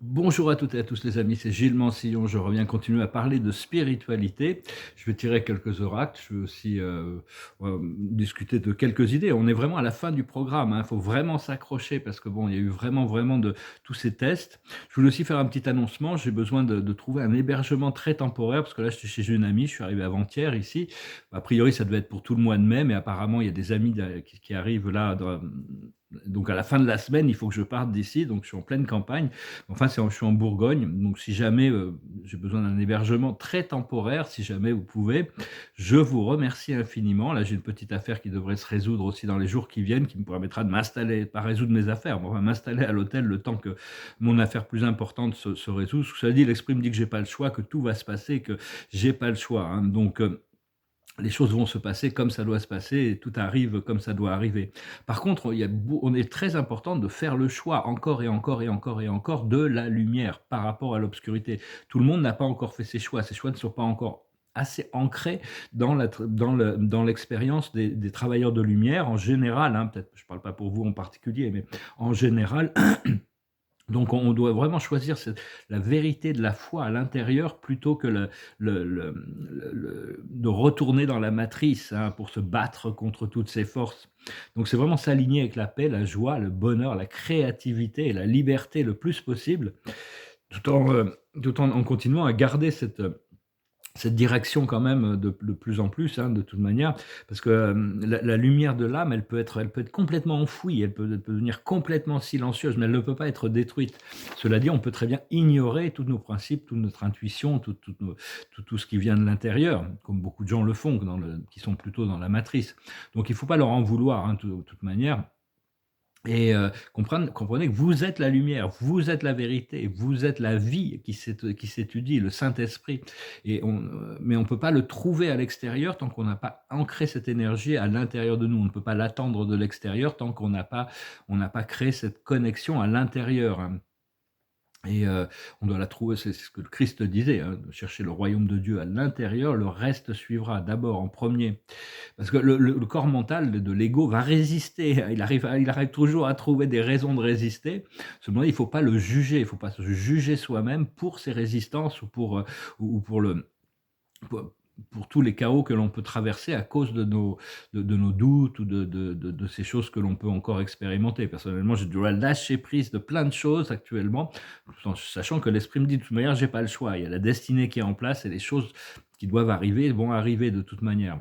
Bonjour à toutes et à tous les amis, c'est Gilles Mansillon. Je reviens continuer à parler de spiritualité. Je vais tirer quelques oracles, je vais aussi discuter de quelques idées. On est vraiment à la fin du programme, hein. Il faut vraiment s'accrocher parce que bon, il y a eu vraiment de tous ces tests. Je voulais aussi faire un petit annoncement. J'ai besoin de trouver un hébergement très temporaire parce que là, j'étais chez une amie, je suis arrivé avant-hier ici. A priori, ça devait être pour tout le mois de mai, mais apparemment, il y a des amis qui arrivent là. Donc à la fin de la semaine, il faut que je parte d'ici, donc je suis en pleine campagne. Enfin, je suis en Bourgogne, donc si jamais j'ai besoin d'un hébergement très temporaire, si jamais vous pouvez, je vous remercie infiniment. Là, j'ai une petite affaire qui devrait se résoudre aussi dans les jours qui viennent, qui me permettra de m'installer, pas résoudre mes affaires, mais enfin m'installer à l'hôtel le temps que mon affaire plus importante se résout. Cela dit, l'esprit me dit que j'ai pas le choix, que tout va se passer, que j'ai pas le choix, hein. Donc, les choses vont se passer comme ça doit se passer et tout arrive comme ça doit arriver. Par contre, on est très important de faire le choix encore et encore et encore et encore de la lumière par rapport à l'obscurité. Tout le monde n'a pas encore fait ses choix. Ses choix ne sont pas encore assez ancrés dans l'expérience des travailleurs de lumière en général, hein. Peut-être, je ne parle pas pour vous en particulier, mais en général, donc on doit vraiment choisir la vérité de la foi à l'intérieur plutôt que de retourner dans la matrice, hein, pour se battre contre toutes ces forces. Donc c'est vraiment s'aligner avec la paix, la joie, le bonheur, la créativité et la liberté le plus possible, tout en continuant à garder cette direction quand même de plus en plus, hein, de toute manière, parce que, la lumière de l'âme, elle peut être complètement enfouie, elle peut devenir complètement silencieuse, mais elle ne peut pas être détruite. Cela dit, on peut très bien ignorer tous nos principes, toute notre intuition, tout ce qui vient de l'intérieur, comme beaucoup de gens le font, qui sont plutôt dans la matrice. Donc il ne faut pas leur en vouloir, hein, de toute manière. Et comprenez que vous êtes la lumière, vous êtes la vérité, vous êtes la vie qui s'étudie, le Saint-Esprit. Mais on ne peut pas le trouver à l'extérieur tant qu'on n'a pas ancré cette énergie à l'intérieur de nous. On ne peut pas l'attendre de l'extérieur tant qu'on n'a pas créé cette connexion à l'intérieur, hein. Et on doit la trouver, c'est ce que le Christ disait, hein, de chercher le royaume de Dieu à l'intérieur, le reste suivra. D'abord, en premier. Parce que le corps mental de l'ego va résister. Il arrive toujours à trouver des raisons de résister. Seulement, il ne faut pas le juger. Il ne faut pas se juger soi-même pour ses résistances ou pour pour tous les chaos que l'on peut traverser à cause de nos doutes ou de ces choses que l'on peut encore expérimenter. Personnellement, je dois lâcher prise de plein de choses actuellement, tout en sachant que l'esprit me dit de toute manière, j'ai pas le choix. Il y a la destinée qui est en place et les choses qui doivent arriver vont arriver de toute manière.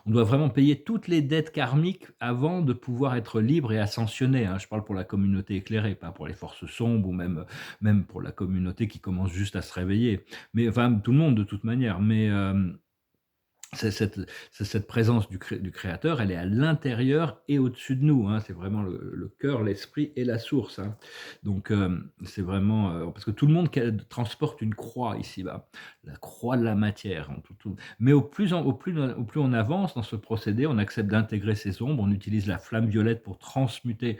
On doit vraiment payer toutes les dettes karmiques avant de pouvoir être libre et ascensionné, hein. Je parle pour la communauté éclairée, pas pour les forces sombres ou même pour la communauté qui commence juste à se réveiller. Mais enfin, tout le monde de toute manière. Mais cette présence du créateur, elle est à l'intérieur et au-dessus de nous, hein. C'est vraiment le cœur, l'esprit et la source, hein. Donc, c'est vraiment, parce que tout le monde transporte une croix ici-bas, la croix de la matière, hein, mais au plus on avance dans ce procédé, on accepte d'intégrer ces ombres, on utilise la flamme violette pour transmuter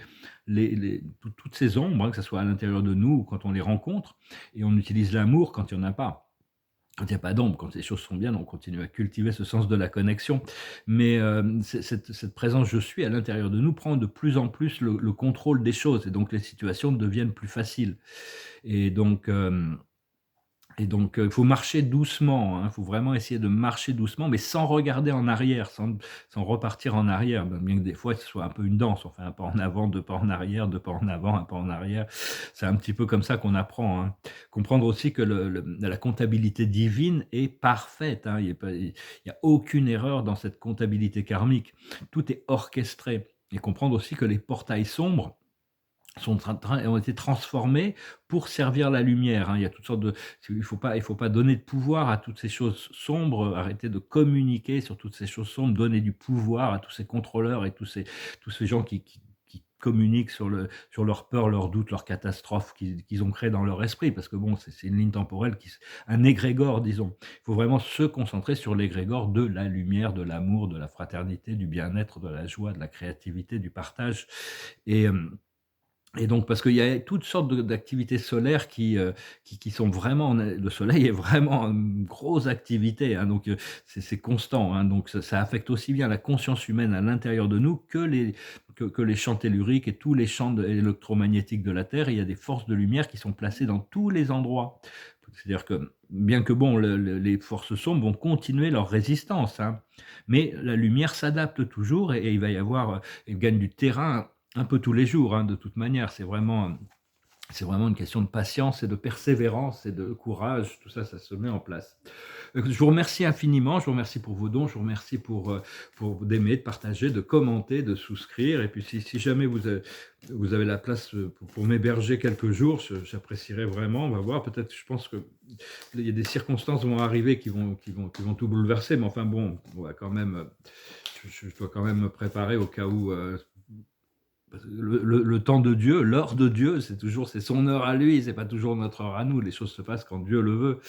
toutes ces ombres, hein, que ça soit à l'intérieur de nous ou quand on les rencontre, et on utilise l'amour quand il y en a pas. Quand il y a pas d'ombre, quand les choses sont bien, on continue à cultiver ce sens de la connexion. Mais, cette présence «je suis» à l'intérieur de nous prend de plus en plus le contrôle des choses et donc les situations deviennent plus faciles. Et donc, il faut marcher doucement, hein. Il faut vraiment essayer de marcher doucement, mais sans regarder en arrière, sans repartir en arrière, bien que des fois ce soit un peu une danse. On fait un pas en avant, 2 pas en arrière, 2 pas en avant, un pas en arrière. C'est un petit peu comme ça qu'on apprend, hein. Comprendre aussi que la comptabilité divine est parfaite, hein. Il y a aucune erreur dans cette comptabilité karmique. Tout est orchestré et comprendre aussi que les portails sombres ont été transformés pour servir la lumière, hein. Il y a toutes sortes de il faut pas donner de pouvoir à toutes ces choses sombres, arrêter de communiquer sur toutes ces choses sombres, donner du pouvoir à tous ces contrôleurs et tous ces gens qui communiquent sur leurs peurs, leurs doutes, leurs catastrophes qu'ils ont créées dans leur esprit. Parce que bon, c'est une ligne temporelle un égrégore, disons. Il faut vraiment se concentrer sur l'égrégore de la lumière, de l'amour, de la fraternité, du bien-être, de la joie, de la créativité, du partage. Et Et donc parce qu'il y a toutes sortes d'activités solaires qui sont vraiment le soleil est vraiment une grosse activité, hein, donc c'est constant, hein, donc ça affecte aussi bien la conscience humaine à l'intérieur de nous que les champs telluriques et tous les champs électromagnétiques de la Terre. Il y a des forces de lumière qui sont placées dans tous les endroits. C'est-à-dire que bien que bon, les forces sombres vont continuer leur résistance, hein, mais la lumière s'adapte toujours et il va y avoir, elle gagne du terrain un peu tous les jours, hein, de toute manière. C'est vraiment une question de patience et de persévérance et de courage. Tout ça, ça se met en place. Je vous remercie infiniment. Je vous remercie pour vos dons. Je vous remercie pour d'aimer, de partager, de commenter, de souscrire. Et puis, si jamais vous avez la place pour m'héberger quelques jours, j'apprécierais vraiment. On va voir. Peut-être, je pense que il y a des circonstances vont arriver qui vont tout bouleverser. Mais enfin, bon, on va quand même, je dois quand même me préparer au cas où. Le temps de Dieu, l'heure de Dieu, c'est son heure à lui, c'est pas toujours notre heure à nous. Les choses se passent quand Dieu le veut.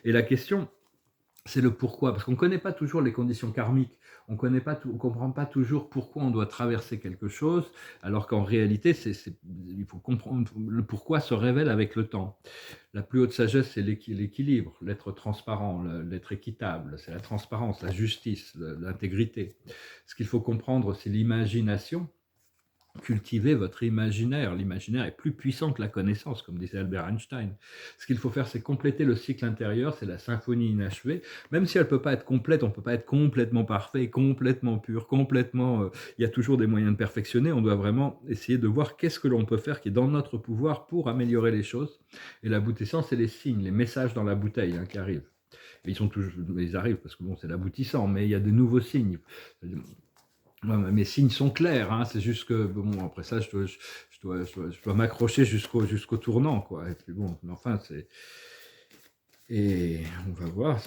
Et la question, c'est le pourquoi, parce qu'on ne connaît pas toujours les conditions karmiques. On connaît pas tout, on comprend pas toujours pourquoi on doit traverser quelque chose, alors qu'en réalité, il faut comprendre le pourquoi se révèle avec le temps. La plus haute sagesse, c'est l'équilibre, l'être transparent, l'être équitable, c'est la transparence, la justice, l'intégrité. Ce qu'il faut comprendre, c'est l'imagination. Cultivez votre imaginaire. L'imaginaire est plus puissant que la connaissance, comme disait Albert Einstein. Ce qu'il faut faire, c'est compléter le cycle intérieur, c'est la symphonie inachevée. Même si elle ne peut pas être complète, on ne peut pas être complètement parfait, complètement pur, complètement... il y a toujours des moyens de perfectionner. On doit vraiment essayer de voir qu'est-ce que l'on peut faire qui est dans notre pouvoir pour améliorer les choses. Et l'aboutissant, c'est les signes, les messages dans la bouteille, hein, qui arrivent. Et ils arrivent parce que bon, c'est l'aboutissant, mais il y a de nouveaux signes. Ouais, mes signes sont clairs, hein, c'est juste que bon, après ça, je dois m'accrocher jusqu'au tournant, quoi. Et puis bon, mais enfin, et on va voir.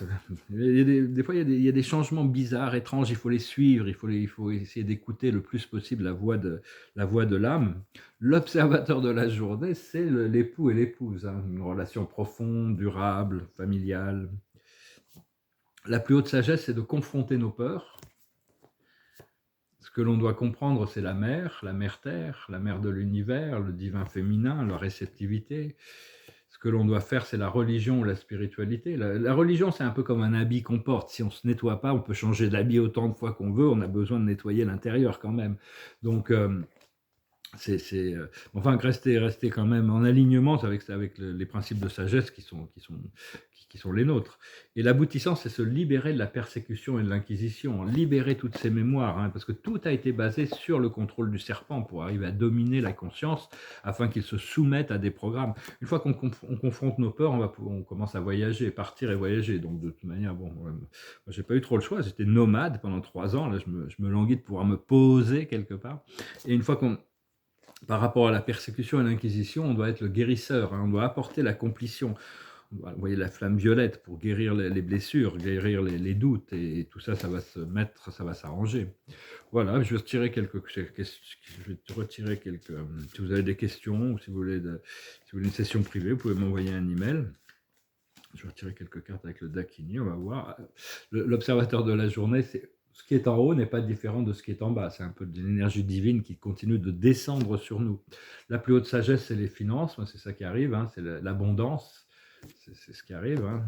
Il y a des fois, il y a des changements bizarres, étranges. Il faut les suivre, il faut essayer d'écouter le plus possible la voix de l'âme. L'observateur de la journée, c'est l'époux et l'épouse, hein, une relation profonde, durable, familiale. La plus haute sagesse, c'est de confronter nos peurs. Ce que l'on doit comprendre, c'est la mère Terre, la mère de l'univers, le divin féminin, la réceptivité. Ce que l'on doit faire, c'est la religion ou la spiritualité. La religion, c'est un peu comme un habit qu'on porte. Si on ne se nettoie pas, on peut changer d'habit autant de fois qu'on veut. On a besoin de nettoyer l'intérieur quand même. Donc, enfin, rester quand même en alignement avec les principes de sagesse qui sont les nôtres. Et l'aboutissant, c'est se libérer de la persécution et de l'inquisition, libérer toutes ces mémoires, hein, parce que tout a été basé sur le contrôle du serpent pour arriver à dominer la conscience afin qu'il se soumette à des programmes. Une fois qu'on confronte nos peurs, on commence à voyager, partir et voyager. Donc de toute manière, bon, moi, j'ai pas eu trop le choix. J'étais nomade pendant 3 ans. Là, je me languis de pouvoir me poser quelque part. Et une fois par rapport à la persécution et l'inquisition, on doit être le guérisseur, hein, on doit apporter la complétion. Vous voyez la flamme violette pour guérir les blessures, guérir les doutes, et tout ça, ça va se mettre, ça va s'arranger. Voilà, je vais retirer quelques. Si vous avez des questions ou si vous voulez une session privée, vous pouvez m'envoyer un email. Je vais retirer quelques cartes avec le Dakini, on va voir. L'observateur de la journée, c'est ce qui est en haut n'est pas différent de ce qui est en bas. C'est un peu de l'énergie divine qui continue de descendre sur nous. La plus haute sagesse, c'est les finances. C'est ça qui arrive, hein, c'est l'abondance. C'est ce qui arrive. Hein.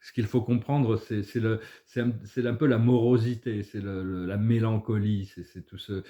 Ce qu'il faut comprendre, c'est un peu la morosité, c'est la mélancolie, c'est tout ce.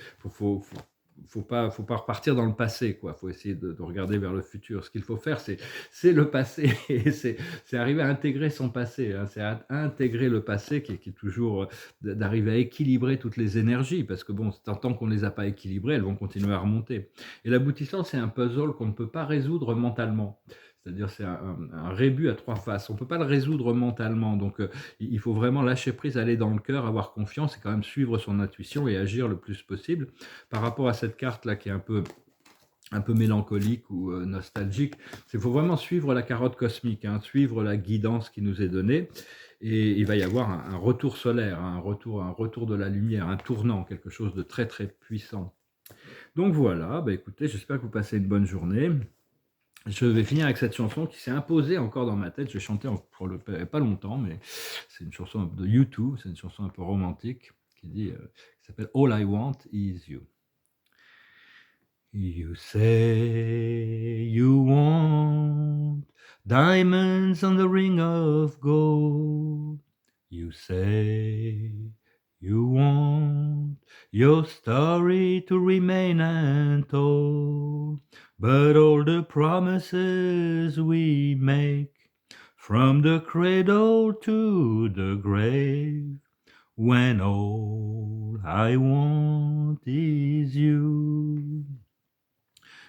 Faut pas repartir dans le passé, quoi. Faut essayer de regarder vers le futur. Ce qu'il faut faire, c'est le passé, et c'est arriver à intégrer son passé, hein. C'est intégrer le passé qui est toujours d'arriver à équilibrer toutes les énergies, parce que bon, tant qu'on ne les a pas équilibrées, elles vont continuer à remonter. Et l'aboutissant, c'est un puzzle qu'on ne peut pas résoudre mentalement. C'est-à-dire c'est un rébus à 3 faces. On ne peut pas le résoudre mentalement. Donc il faut vraiment lâcher prise, aller dans le cœur, avoir confiance et quand même suivre son intuition et agir le plus possible. Par rapport à cette carte-là qui est un peu mélancolique ou nostalgique, il faut vraiment suivre la carotte cosmique, hein, suivre la guidance qui nous est donnée. Et il va y avoir un retour solaire, un retour de la lumière, un tournant, quelque chose de très très puissant. Donc voilà, écoutez, j'espère que vous passez une bonne journée. Je vais finir avec cette chanson qui s'est imposée encore dans ma tête. Je vais chanter pour pas longtemps, mais c'est une chanson de U2, c'est une chanson un peu romantique qui s'appelle All I Want Is You. You say you want diamonds on the ring of gold. You say you want your story to remain untold. But all the promises we make from the cradle to the grave, when all I want is you.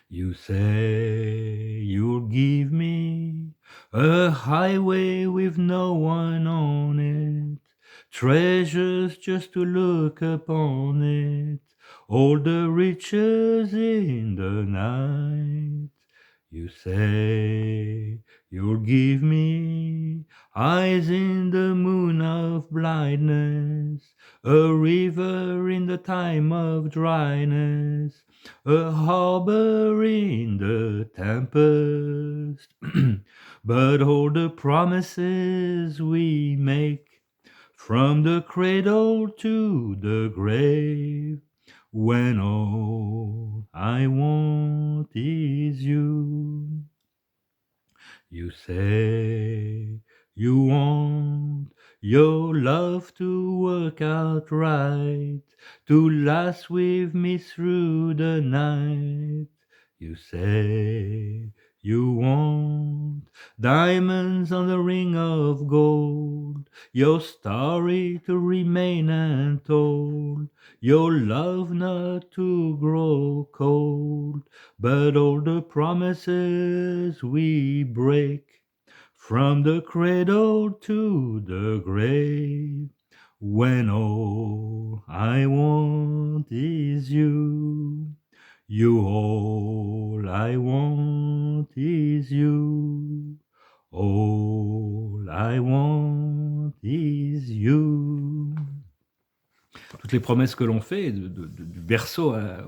You say you'll give me a highway with no one on it, treasures just to look upon it, all the riches in the night. You say you'll give me eyes in the moon of blindness, a river in the time of dryness, a harbor in the tempest. But all the promises we make from the cradle to the grave, when all I want is you. You say you want your love to work out right, to last with me through the night. You say you want diamonds on the ring of gold, your story to remain untold, your love not to grow cold. But all the promises we break from the cradle to the grave, when all I want is you. You, all I want is you. All I want is you. Toutes les promesses que l'on fait, du berceau à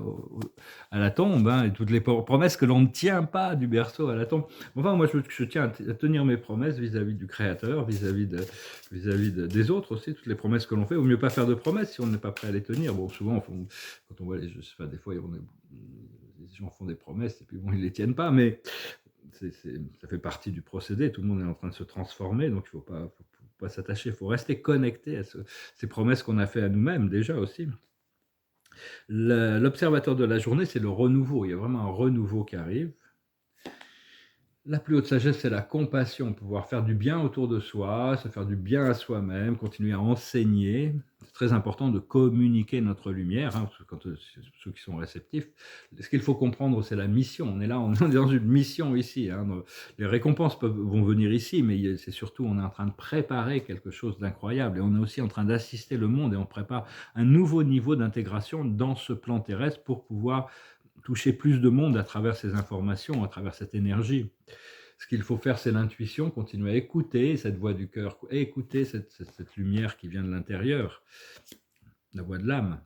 la tombe, hein, et toutes les promesses que l'on ne tient pas du berceau à la tombe. Enfin, moi, je tiens à tenir mes promesses vis-à-vis du Créateur, vis-à-vis des autres aussi, toutes les promesses que l'on fait. Il vaut mieux pas faire de promesses si on n'est pas prêt à les tenir. Bon, souvent, quand on voit je sais pas, des fois, les gens font des promesses et puis bon, ils les tiennent pas, mais ça fait partie du procédé. Tout le monde est en train de se transformer, donc il faut pas s'attacher. Il faut rester connecté à ces promesses qu'on a fait à nous-mêmes déjà aussi. L'observateur de la journée, c'est le renouveau. Il y a vraiment un renouveau qui arrive. La plus haute sagesse, c'est la compassion, pouvoir faire du bien autour de soi, se faire du bien à soi-même, continuer à enseigner. C'est très important de communiquer notre lumière, hein, parce que quand ceux qui sont réceptifs. Ce qu'il faut comprendre, c'est la mission. On est là, on est dans une mission ici. Hein. Les récompenses vont venir ici, mais c'est surtout, on est en train de préparer quelque chose d'incroyable. Et on est aussi en train d'assister le monde et on prépare un nouveau niveau d'intégration dans ce plan terrestre pour pouvoir toucher plus de monde à travers ces informations, à travers cette énergie. Ce qu'il faut faire, c'est l'intuition, continuer à écouter cette voix du cœur, écouter cette lumière qui vient de l'intérieur, la voix de l'âme.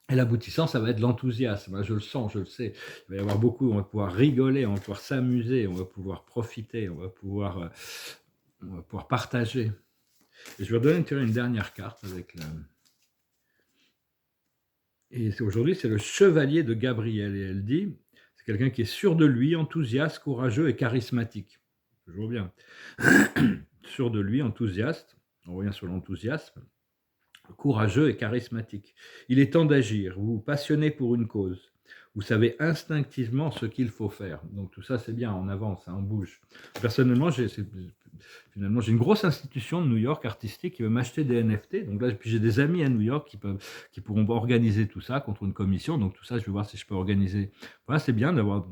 Et l'aboutissant, ça va être l'enthousiasme. Je le sens, je le sais. Il va y avoir beaucoup, on va pouvoir rigoler, on va pouvoir s'amuser, on va pouvoir profiter, on va pouvoir partager. Et je vais tirer une dernière carte avec la... Et aujourd'hui, c'est le chevalier de Gabriel. Et elle dit, c'est quelqu'un qui est sûr de lui, enthousiaste, courageux et charismatique. Toujours bien. Sûr de lui, enthousiaste. On revient sur l'enthousiasme. Courageux et charismatique. Il est temps d'agir. Vous vous passionnez pour une cause. Vous savez instinctivement ce qu'il faut faire. Donc tout ça, c'est bien, on avance, hein, on bouge. Personnellement, j'ai une grosse institution de New York artistique qui veut m'acheter des NFT. Donc là, puis j'ai des amis à New York qui pourront organiser tout ça contre une commission. Donc tout ça, je vais voir si je peux organiser. Voilà, c'est bien d'avoir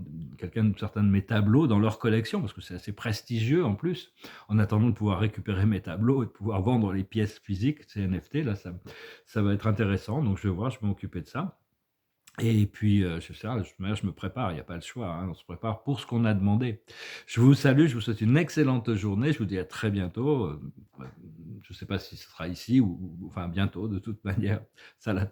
certains de mes tableaux dans leur collection parce que c'est assez prestigieux en plus. En attendant de pouvoir récupérer mes tableaux et de pouvoir vendre les pièces physiques, ces NFT, là, ça va être intéressant. Donc je vais voir, je vais m'occuper de ça. Et puis, je me prépare, il n'y a pas le choix, hein, on se prépare pour ce qu'on a demandé. Je vous salue, je vous souhaite une excellente journée, je vous dis à très bientôt. Je ne sais pas si ce sera ici ou enfin bientôt de toute manière. Salat.